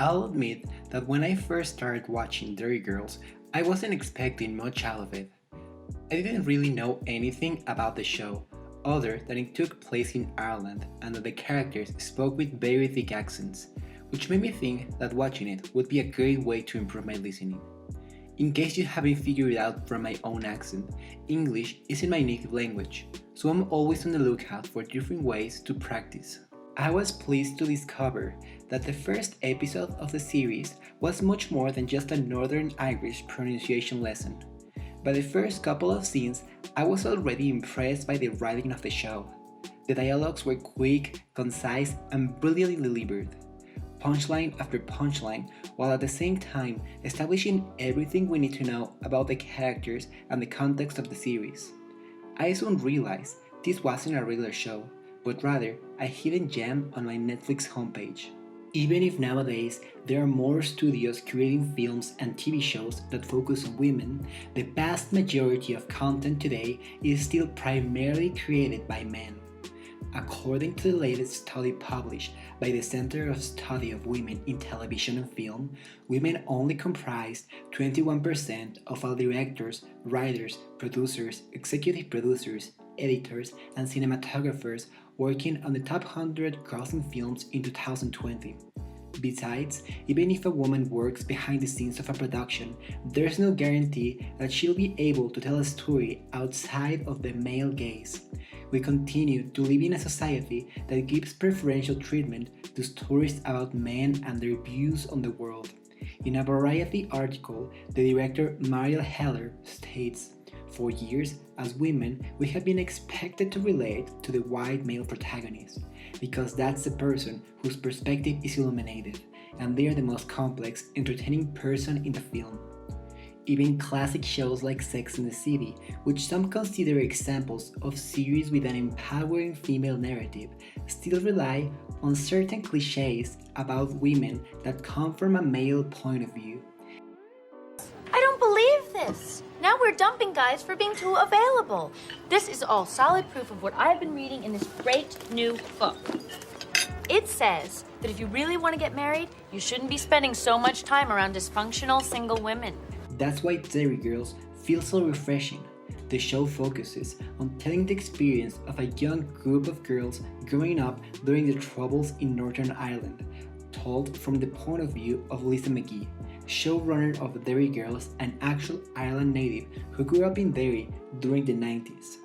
I'll admit that when I first started watching Derry Girls, I wasn't expecting much out of it. I didn't really know anything about the show, other than it took place in Ireland and that the characters spoke with very thick accents, which made me think that watching it would be a great way to improve my listening. In case you haven't figured it out from my own accent, English isn't my native language, so I'm always on the lookout for different ways to practice. I was pleased to discover that the first episode of the series was much more than just a Northern Irish pronunciation lesson. By the first couple of scenes, I was already impressed by the writing of the show. The dialogues were quick, concise, and brilliantly delivered, punchline after punchline, while at the same time establishing everything we need to know about the characters and the context of the series. I soon realized this wasn't a regular show, but rather a hidden gem on my Netflix homepage. Even if nowadays there are more studios creating films and TV shows that focus on women, the vast majority of content today is still primarily created by men. According to the latest study published by the Center of Study of Women in Television and Film, women only comprised 21% of all directors, writers, producers, executive producers, editors, and cinematographers working on the top 100 grossing films in 2020. Besides, even if a woman works behind the scenes of a production, there's no guarantee that she'll be able to tell a story outside of the male gaze. We continue to live in a society that gives preferential treatment to stories about men and their views on the world. In a Variety article, the director Mariel Heller states, "For years, as women, we have been expected to relate to the white male protagonist, because that's the person whose perspective is illuminated, and they are the most complex, entertaining person in the film." Even classic shows like Sex and the City, which some consider examples of series with an empowering female narrative, still rely on certain cliches about women that come from a male point of view. I don't believe this. Now we're dumping guys for being too available. This is all solid proof of what I've been reading in this great new book. It says that if you really want to get married, you shouldn't be spending so much time around dysfunctional single women. That's why Derry Girls feels so refreshing. The show focuses on telling the experience of a young group of girls growing up during the Troubles in Northern Ireland, told from the point of view of Lisa McGee, showrunner of Derry Girls, an actual Ireland native who grew up in Derry during the 90s.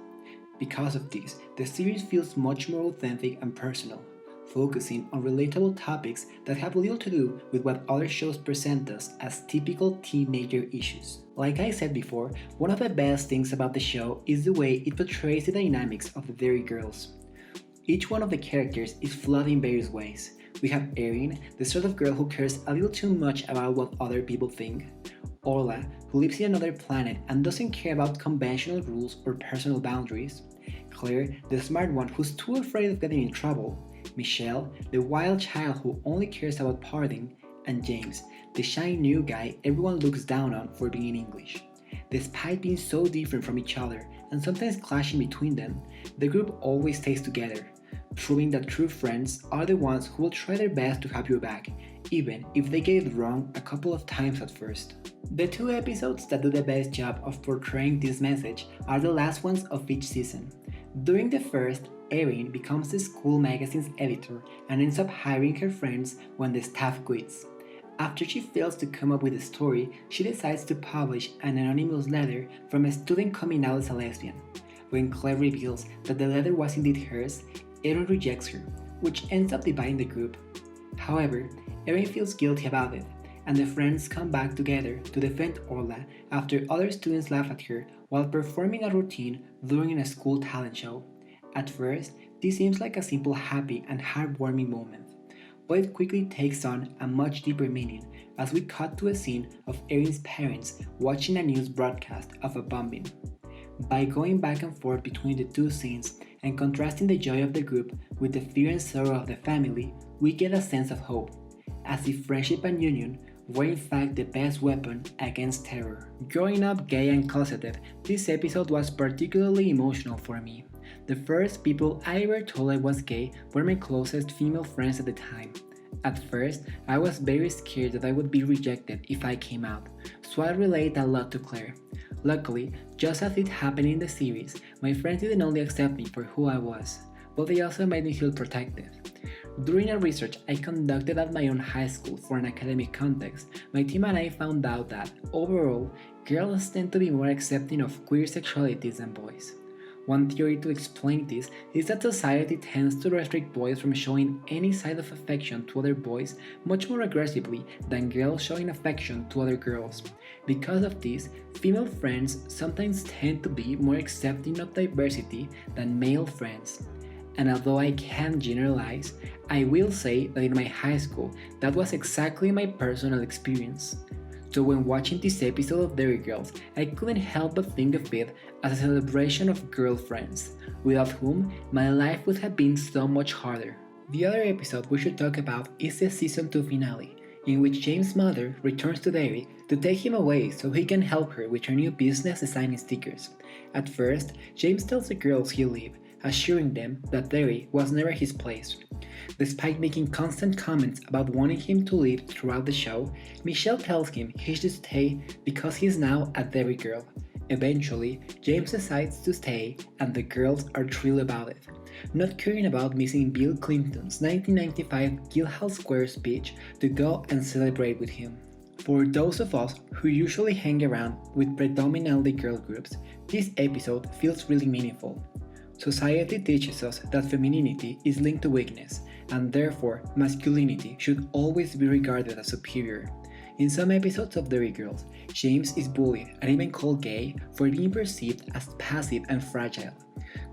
Because of this, the series feels much more authentic and personal, focusing on relatable topics that have little to do with what other shows present us as typical teenager issues. Like I said before, one of the best things about the show is the way it portrays the dynamics of the Derry Girls. Each one of the characters is flawed in various ways. We have Erin, the sort of girl who cares a little too much about what other people think. Orla, who lives in another planet and doesn't care about conventional rules or personal boundaries. Claire, the smart one who's too afraid of getting in trouble. Michelle, the wild child who only cares about partying, and James, the shy new guy everyone looks down on for being English. Despite being so different from each other and sometimes clashing between them, the group always stays together, proving that true friends are the ones who will try their best to have your back, even if they get it wrong a couple of times at first. The two episodes that do the best job of portraying this message are the last ones of each season. During the first, Erin becomes the school magazine's editor and ends up hiring her friends when the staff quits. After she fails to come up with a story, she decides to publish an anonymous letter from a student coming out as a lesbian. When Claire reveals that the letter was indeed hers, Erin rejects her, which ends up dividing the group. However, Erin feels guilty about it, and the friends come back together to defend Orla after other students laugh at her while performing a routine during a school talent show. At first, this seems like a simple happy and heartwarming moment, but it quickly takes on a much deeper meaning as we cut to a scene of Erin's parents watching a news broadcast of a bombing. By going back and forth between the two scenes and contrasting the joy of the group with the fear and sorrow of the family, we get a sense of hope, as if friendship and union were in fact the best weapon against terror. Growing up gay and closeted, this episode was particularly emotional for me. The first people I ever told I was gay were my closest female friends at the time. At first, I was very scared that I would be rejected if I came out, so I relate a lot to Claire. Luckily, just as it happened in the series, my friends didn't only accept me for who I was, but they also made me feel protected. During a research I conducted at my own high school for an academic context, my team and I found out that, overall, girls tend to be more accepting of queer sexualities than boys. One theory to explain this is that society tends to restrict boys from showing any side of affection to other boys much more aggressively than girls showing affection to other girls. Because of this, female friends sometimes tend to be more accepting of diversity than male friends. And although I can't generalize, I will say that in my high school, that was exactly my personal experience. So when watching this episode of Derry Girls, I couldn't help but think of it as a celebration of girlfriends, without whom my life would have been so much harder. The other episode we should talk about is the season 2 finale, in which James' mother returns to Derry to take him away so he can help her with her new business designing stickers. At first, James tells the girls he'll leave, assuring them that Derry was never his place. Despite making constant comments about wanting him to leave throughout the show, Michelle tells him he should stay because he is now a Derry girl. Eventually, James decides to stay and the girls are thrilled about it, not caring about missing Bill Clinton's 1995 Guildhall Square speech to go and celebrate with him. For those of us who usually hang around with predominantly girl groups, this episode feels really meaningful. Society teaches us that femininity is linked to weakness, and therefore masculinity should always be regarded as superior. In some episodes of Derry Girls, James is bullied and even called gay for being perceived as passive and fragile,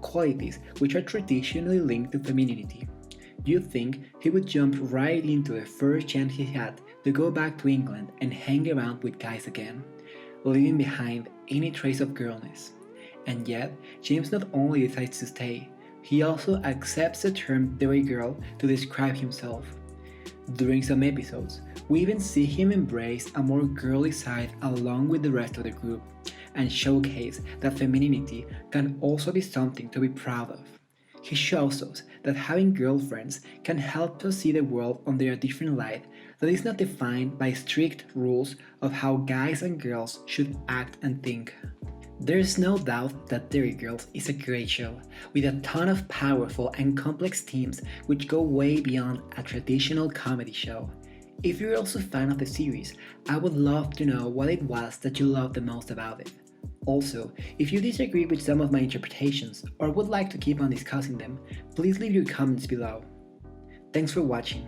qualities which are traditionally linked to femininity. You'd think he would jump right into the first chance he had to go back to England and hang around with guys again, leaving behind any trace of girlness. And yet, James not only decides to stay, he also accepts the term Derry girl to describe himself. During some episodes, we even see him embrace a more girly side along with the rest of the group, and showcase that femininity can also be something to be proud of. He shows us that having girlfriends can help us see the world under a different light that is not defined by strict rules of how guys and girls should act and think. There's no doubt that Derry Girls is a great show, with a ton of powerful and complex themes which go way beyond a traditional comedy show. If you're also a fan of the series, I would love to know what it was that you loved the most about it. Also, if you disagree with some of my interpretations or would like to keep on discussing them, please leave your comments below. Thanks for watching.